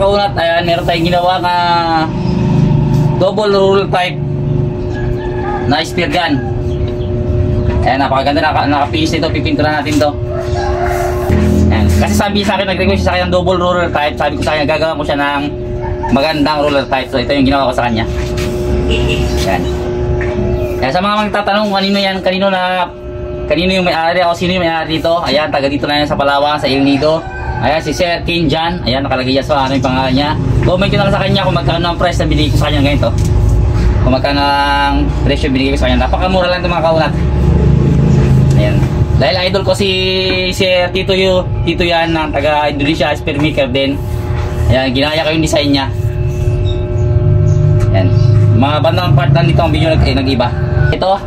kaunat, ayan, meron tayong ginawa na double roller type na spear gun. Ayan, napakaganda, naka-finish ito, pipintura natin to. Ayan. Kasi sabi sa akin, nag-request sa akin ng double roller type. Sabi ko sa kanya, gagawa ko siya ng magandang roller type. So ito yung ginawa ko sa kanya. Ayan. Kaya sa mga magtatanong kanino yan, kanino yung may-ari o sino yung may-ari dito. Ayan, taga dito na yan sa Palawan, sa El Nido. Ayan, si Sir King Jan. Ayan, nakalagay yan sa ano yung pangalan niya. Comment ko lang sa kanya kung magkano ang price na binigay ko sa kanya ganito. Kung magkano ang presyo binigay ko sa kanya. Napakamura lang ito mga kaunat. Ayan. Dahil idol ko si Sir Tito yan ng taga Indonesia, spear maker din. Ayan, ginaya ko yung design niya. Ayan. Mga bandang part lang dito ang video nag-iba. Ito.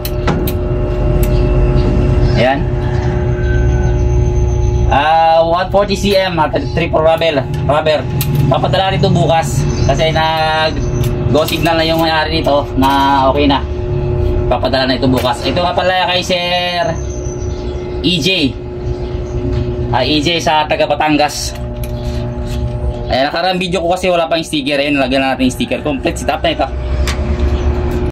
Ayan. 140 cm at 3 for rubber. Papadala nito bukas kasi go signal na yung may-ari nito na okay na. Papadala na ito bukas. Ito nga pala kay Sir EJ. EJ sa taga Batangas. Ayan, nakarang video ko kasi wala pang sticker. Ayan, nalagyan na natin yung sticker. Complete setup na ito.